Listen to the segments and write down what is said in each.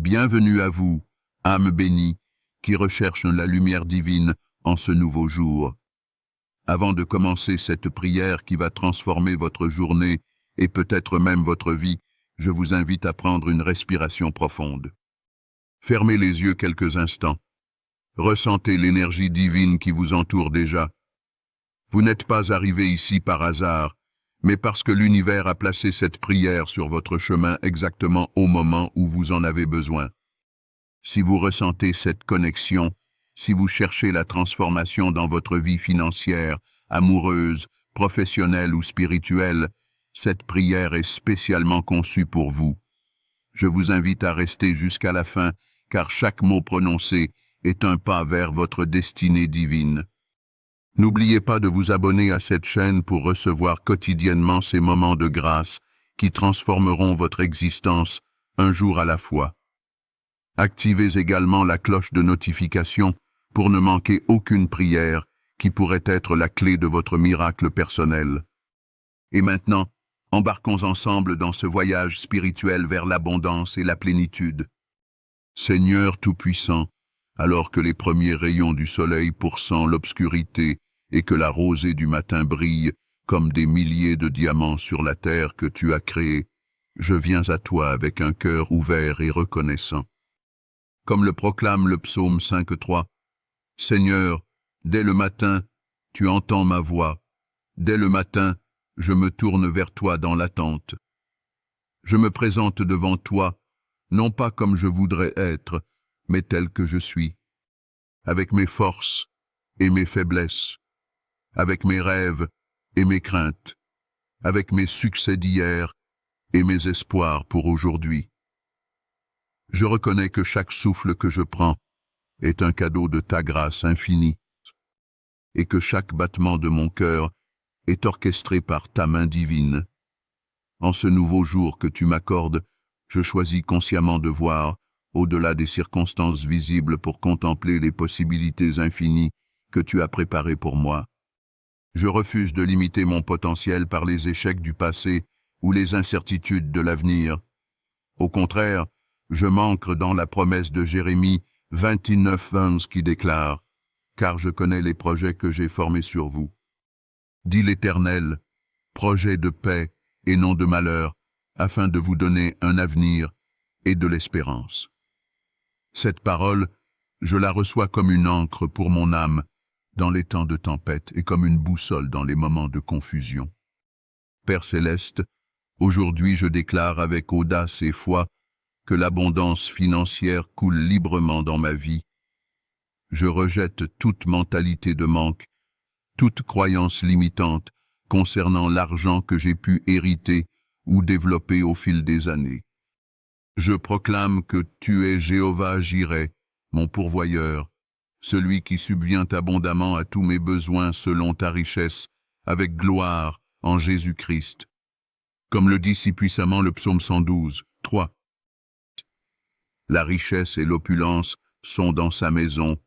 Bienvenue à vous, âme bénie, qui recherche la lumière divine en ce nouveau jour. Avant de commencer cette prière qui va transformer votre journée et peut-être même votre vie, je vous invite à prendre une respiration profonde. Fermez les yeux quelques instants. Ressentez l'énergie divine qui vous entoure déjà. Vous n'êtes pas arrivé ici par hasard, mais parce que l'univers a placé cette prière sur votre chemin exactement au moment où vous en avez besoin. Si vous ressentez cette connexion, si vous cherchez la transformation dans votre vie financière, amoureuse, professionnelle ou spirituelle, cette prière est spécialement conçue pour vous. Je vous invite à rester jusqu'à la fin, car chaque mot prononcé est un pas vers votre destinée divine. N'oubliez pas de vous abonner à cette chaîne pour recevoir quotidiennement ces moments de grâce qui transformeront votre existence un jour à la fois. Activez également la cloche de notification pour ne manquer aucune prière qui pourrait être la clé de votre miracle personnel. Et maintenant, embarquons ensemble dans ce voyage spirituel vers l'abondance et la plénitude. Seigneur Tout-Puissant, alors que les premiers rayons du soleil pourcent l'obscurité et que la rosée du matin brille comme des milliers de diamants sur la terre que tu as créée, je viens à toi avec un cœur ouvert et reconnaissant. Comme le proclame le psaume 5.3, « Seigneur, dès le matin, tu entends ma voix. Dès le matin, je me tourne vers toi dans l'attente. Je me présente devant toi, non pas comme je voudrais être, mais tel que je suis, avec mes forces et mes faiblesses, avec mes rêves et mes craintes, avec mes succès d'hier et mes espoirs pour aujourd'hui. Je reconnais que chaque souffle que je prends est un cadeau de ta grâce infinie, et que chaque battement de mon cœur est orchestré par ta main divine. En ce nouveau jour que tu m'accordes, je choisis consciemment de voir, au-delà des circonstances visibles pour contempler les possibilités infinies que tu as préparées pour moi. Je refuse de limiter mon potentiel par les échecs du passé ou les incertitudes de l'avenir. Au contraire, je m'ancre dans la promesse de Jérémie 29:11 qui déclare « Car je connais les projets que j'ai formés sur vous. » Dit l'Éternel, projets de paix et non de malheur, afin de vous donner un avenir et de l'espérance. Cette parole, je la reçois comme une ancre pour mon âme dans les temps de tempête et comme une boussole dans les moments de confusion. Père céleste, aujourd'hui je déclare avec audace et foi que l'abondance financière coule librement dans ma vie. Je rejette toute mentalité de manque, toute croyance limitante concernant l'argent que j'ai pu hériter ou développer au fil des années. Je proclame que tu es Jéhovah Jireh, mon pourvoyeur, celui qui subvient abondamment à tous mes besoins selon ta richesse, avec gloire en Jésus-Christ. Comme le dit si puissamment le psaume 112, 3. La richesse et l'opulence sont dans sa maison,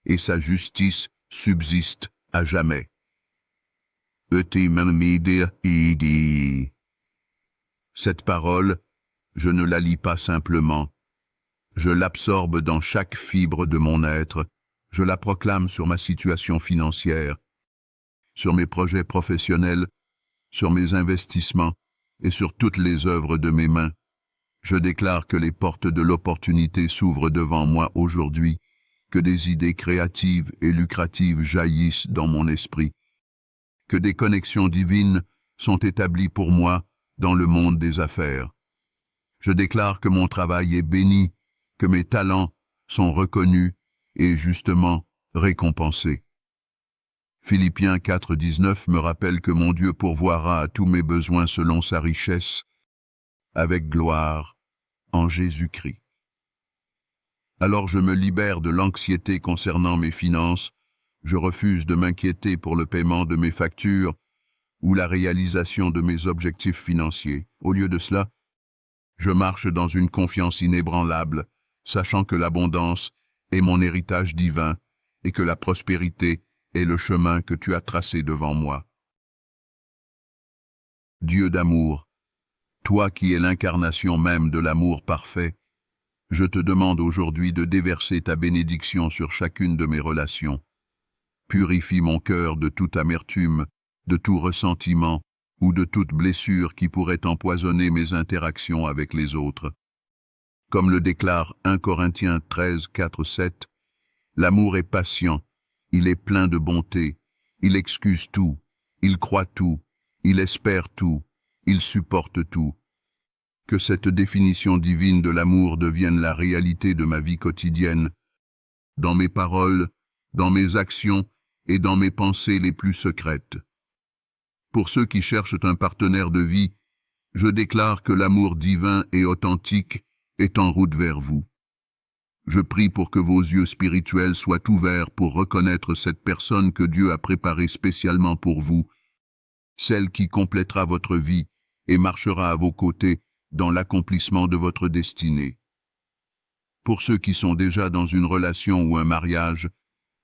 et sa justice subsiste à jamais. Cette parole, je ne la lis pas simplement. Je l'absorbe dans chaque fibre de mon être. Je la proclame sur ma situation financière, sur mes projets professionnels, sur mes investissements et sur toutes les œuvres de mes mains. Je déclare que les portes de l'opportunité s'ouvrent devant moi aujourd'hui, que des idées créatives et lucratives jaillissent dans mon esprit, que des connexions divines sont établies pour moi dans le monde des affaires. Je déclare que mon travail est béni, que mes talents sont reconnus et justement récompensés. Philippiens 4:19 me rappelle que mon Dieu pourvoira à tous mes besoins selon sa richesse, avec gloire, en Jésus-Christ. Alors je me libère de l'anxiété concernant mes finances, je refuse de m'inquiéter pour le paiement de mes factures ou la réalisation de mes objectifs financiers. Au lieu de cela, je marche dans une confiance inébranlable, sachant que l'abondance est mon héritage divin et que la prospérité est le chemin que tu as tracé devant moi. Dieu d'amour, toi qui es l'incarnation même de l'amour parfait, Je te demande aujourd'hui de déverser ta bénédiction sur chacune de mes relations. Purifie mon cœur de toute amertume, de tout ressentiment ou de toute blessure qui pourrait empoisonner mes interactions avec les autres. Comme le déclare 1 Corinthiens 13, 4, 7, l'amour est patient, il est plein de bonté, il excuse tout, il croit tout, il espère tout, il supporte tout. Que cette définition divine de l'amour devienne la réalité de ma vie quotidienne, dans mes paroles, dans mes actions et dans mes pensées les plus secrètes. Pour ceux qui cherchent un partenaire de vie, je déclare que l'amour divin et authentique est en route vers vous. Je prie pour que vos yeux spirituels soient ouverts pour reconnaître cette personne que Dieu a préparée spécialement pour vous, celle qui complétera votre vie et marchera à vos côtés dans l'accomplissement de votre destinée. Pour ceux qui sont déjà dans une relation ou un mariage,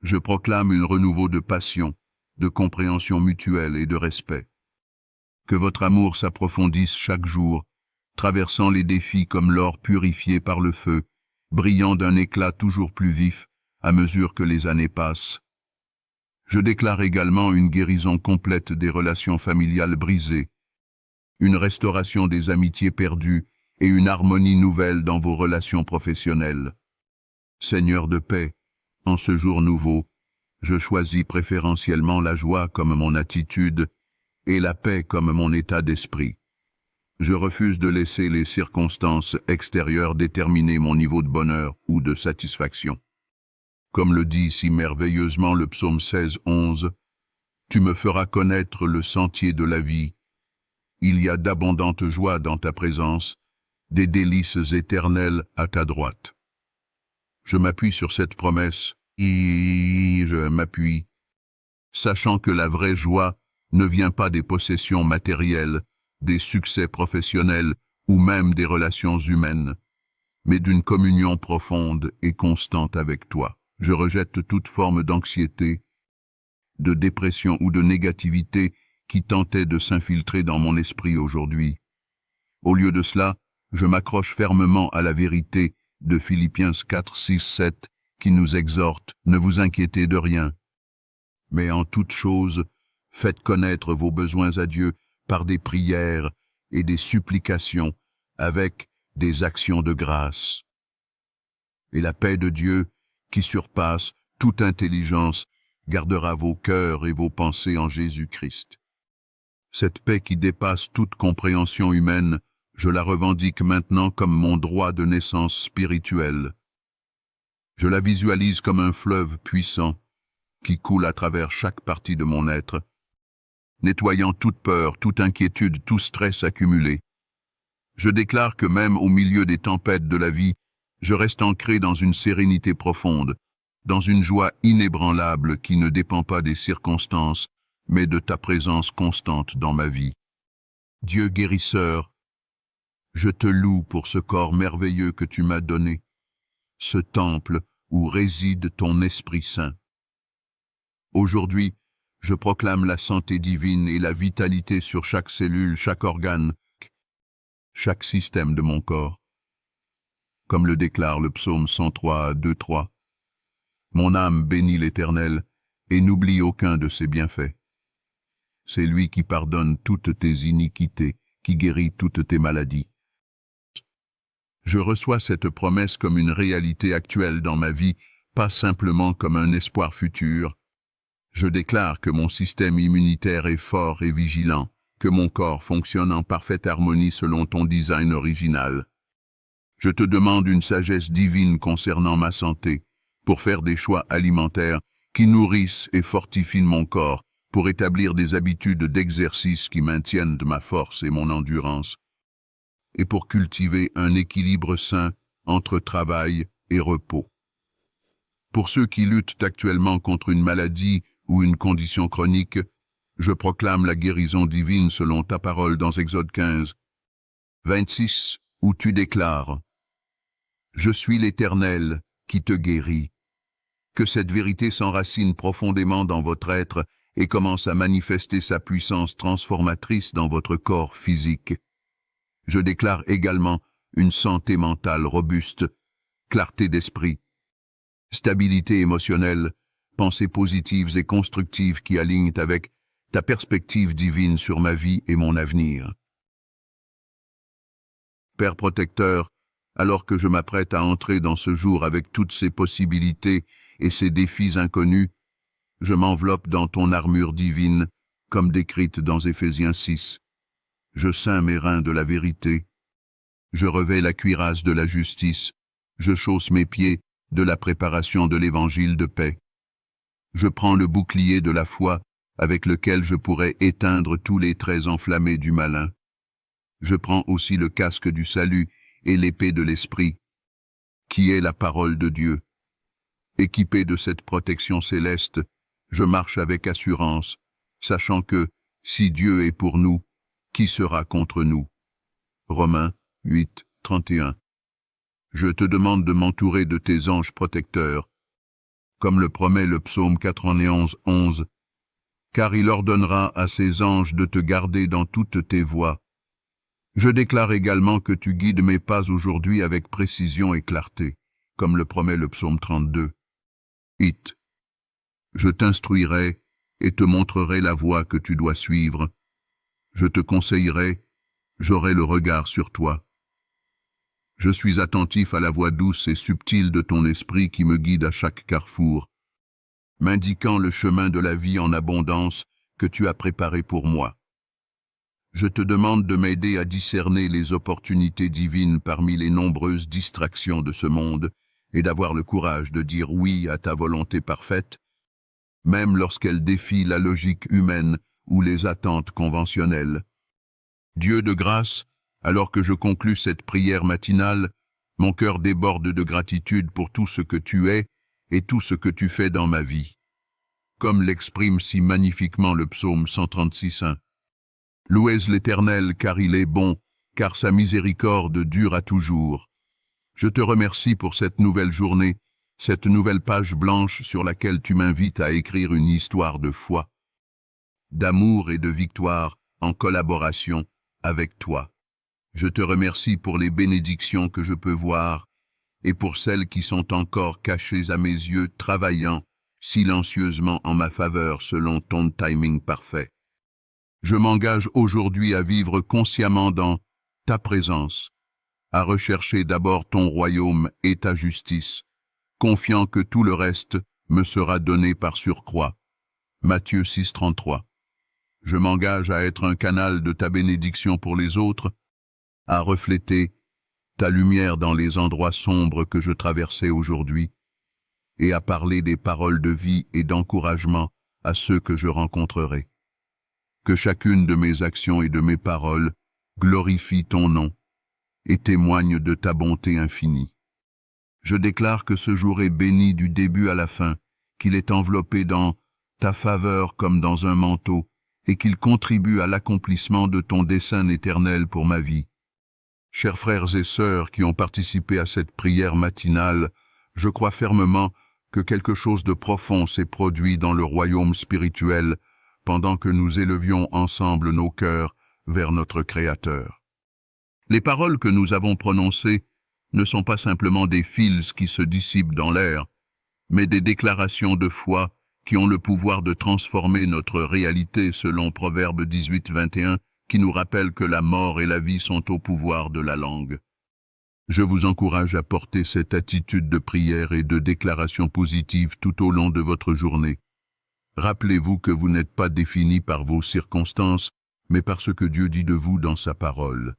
je proclame un renouveau de passion, de compréhension mutuelle et de respect. Que votre amour s'approfondisse chaque jour, traversant les défis comme l'or purifié par le feu, brillant d'un éclat toujours plus vif à mesure que les années passent. Je déclare également une guérison complète des relations familiales brisées, une restauration des amitiés perdues et une harmonie nouvelle dans vos relations professionnelles. Seigneur de paix, en ce jour nouveau, je choisis préférentiellement la joie comme mon attitude et la paix comme mon état d'esprit. Je refuse de laisser les circonstances extérieures déterminer mon niveau de bonheur ou de satisfaction. Comme le dit si merveilleusement le psaume 16, 11, « Tu me feras connaître le sentier de la vie. Il y a d'abondantes joies dans ta présence, des délices éternelles à ta droite. » Je m'appuie sur cette promesse, je m'appuie, sachant que la vraie joie ne vient pas des possessions matérielles, des succès professionnels ou même des relations humaines, mais d'une communion profonde et constante avec toi. Je rejette toute forme d'anxiété, de dépression ou de négativité qui tentait de s'infiltrer dans mon esprit aujourd'hui. Au lieu de cela, je m'accroche fermement à la vérité de Philippiens 4, 6, 7, qui nous exhorte, ne vous inquiétez de rien. Mais en toute chose, faites connaître vos besoins à Dieu par des prières et des supplications avec des actions de grâce. Et la paix de Dieu, qui surpasse toute intelligence, gardera vos cœurs et vos pensées en Jésus-Christ. Cette paix qui dépasse toute compréhension humaine, je la revendique maintenant comme mon droit de naissance spirituelle. Je la visualise comme un fleuve puissant qui coule à travers chaque partie de mon être, nettoyant toute peur, toute inquiétude, tout stress accumulé. Je déclare que même au milieu des tempêtes de la vie, je reste ancré dans une sérénité profonde, dans une joie inébranlable qui ne dépend pas des circonstances, mais de ta présence constante dans ma vie. Dieu guérisseur, je te loue pour ce corps merveilleux que tu m'as donné, ce temple où réside ton Esprit Saint. Aujourd'hui, je proclame la santé divine et la vitalité sur chaque cellule, chaque organe, chaque système de mon corps. Comme le déclare le psaume 103, 2, 3. Mon âme bénit l'Éternel et n'oublie aucun de ses bienfaits. C'est lui qui pardonne toutes tes iniquités, qui guérit toutes tes maladies. Je reçois cette promesse comme une réalité actuelle dans ma vie, pas simplement comme un espoir futur. Je déclare que mon système immunitaire est fort et vigilant, que mon corps fonctionne en parfaite harmonie selon ton design original. Je te demande une sagesse divine concernant ma santé, pour faire des choix alimentaires qui nourrissent et fortifient mon corps, pour établir des habitudes d'exercice qui maintiennent ma force et mon endurance, et pour cultiver un équilibre sain entre travail et repos. Pour ceux qui luttent actuellement contre une maladie ou une condition chronique, je proclame la guérison divine selon ta parole dans Exode 15, 26, où tu déclares « Je suis l'Éternel qui te guérit ». Que cette vérité s'enracine profondément dans votre être et commence à manifester sa puissance transformatrice dans votre corps physique. Je déclare également une santé mentale robuste, clarté d'esprit, stabilité émotionnelle, pensées positives et constructives qui alignent avec ta perspective divine sur ma vie et mon avenir. Père protecteur, alors que je m'apprête à entrer dans ce jour avec toutes ses possibilités et ses défis inconnus, je m'enveloppe dans ton armure divine, comme décrite dans Éphésiens 6. Je ceins mes reins de la vérité. Je revais la cuirasse de la justice. Je chausse mes pieds de la préparation de l'évangile de paix. Je prends le bouclier de la foi avec lequel je pourrais éteindre tous les traits enflammés du malin. Je prends aussi le casque du salut et l'épée de l'esprit, qui est la parole de Dieu. Équipé de cette protection céleste, je marche avec assurance, sachant que, si Dieu est pour nous, qui sera contre nous? Romains 8, 31. Je te demande de m'entourer de tes anges protecteurs, comme le promet le psaume 91, 11, car il ordonnera à ses anges de te garder dans toutes tes voies. Je déclare également que tu guides mes pas aujourd'hui avec précision et clarté, comme le promet le psaume 32. Je t'instruirai et te montrerai la voie que tu dois suivre. Je te conseillerai, j'aurai le regard sur toi. Je suis attentif à la voix douce et subtile de ton esprit qui me guide à chaque carrefour, m'indiquant le chemin de la vie en abondance que tu as préparé pour moi. Je te demande de m'aider à discerner les opportunités divines parmi les nombreuses distractions de ce monde et d'avoir le courage de dire oui à ta volonté parfaite, même lorsqu'elle défie la logique humaine ou les attentes conventionnelles. Dieu de grâce, alors que je conclus cette prière matinale, mon cœur déborde de gratitude pour tout ce que tu es et tout ce que tu fais dans ma vie. Comme l'exprime si magnifiquement le psaume 136:1. Louez l'Éternel, car il est bon, car sa miséricorde dure à toujours. Je te remercie pour cette nouvelle journée, cette nouvelle page blanche sur laquelle tu m'invites à écrire une histoire de foi, d'amour et de victoire en collaboration avec toi. Je te remercie pour les bénédictions que je peux voir et pour celles qui sont encore cachées à mes yeux, travaillant silencieusement en ma faveur selon ton timing parfait. Je m'engage aujourd'hui à vivre consciemment dans ta présence, à rechercher d'abord ton royaume et ta justice, confiant que tout le reste me sera donné par surcroît. Matthieu 6:33. Je m'engage à être un canal de ta bénédiction pour les autres, à refléter ta lumière dans les endroits sombres que je traversais aujourd'hui, et à parler des paroles de vie et d'encouragement à ceux que je rencontrerai. Que chacune de mes actions et de mes paroles glorifie ton nom et témoigne de ta bonté infinie. Je déclare que ce jour est béni du début à la fin, qu'il est enveloppé dans ta faveur comme dans un manteau, et qu'il contribue à l'accomplissement de ton dessein éternel pour ma vie. Chers frères et sœurs qui ont participé à cette prière matinale, je crois fermement que quelque chose de profond s'est produit dans le royaume spirituel pendant que nous élevions ensemble nos cœurs vers notre Créateur. Les paroles que nous avons prononcées ne sont pas simplement des fils qui se dissipent dans l'air, mais des déclarations de foi qui ont le pouvoir de transformer notre réalité selon Proverbe 18:21, qui nous rappelle que la mort et la vie sont au pouvoir de la langue. Je vous encourage à porter cette attitude de prière et de déclaration positive tout au long de votre journée. Rappelez-vous que vous n'êtes pas défini par vos circonstances, mais par ce que Dieu dit de vous dans sa parole.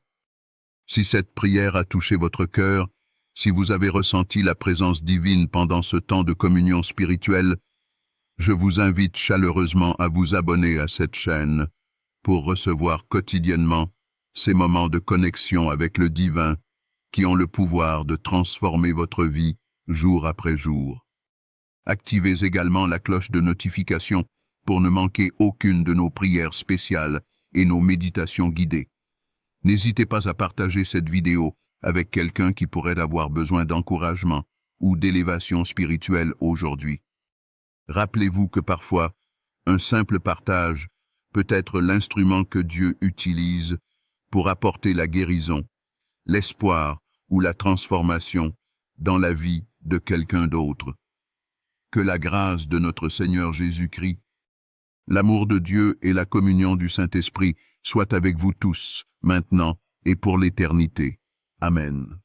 Si cette prière a touché votre cœur, si vous avez ressenti la présence divine pendant ce temps de communion spirituelle, je vous invite chaleureusement à vous abonner à cette chaîne pour recevoir quotidiennement ces moments de connexion avec le divin qui ont le pouvoir de transformer votre vie jour après jour. Activez également la cloche de notification pour ne manquer aucune de nos prières spéciales et nos méditations guidées. N'hésitez pas à partager cette vidéo avec quelqu'un qui pourrait avoir besoin d'encouragement ou d'élévation spirituelle aujourd'hui. Rappelez-vous que parfois, un simple partage peut être l'instrument que Dieu utilise pour apporter la guérison, l'espoir ou la transformation dans la vie de quelqu'un d'autre. Que la grâce de notre Seigneur Jésus-Christ, l'amour de Dieu et la communion du Saint-Esprit soient avec vous tous, maintenant et pour l'éternité. Amen.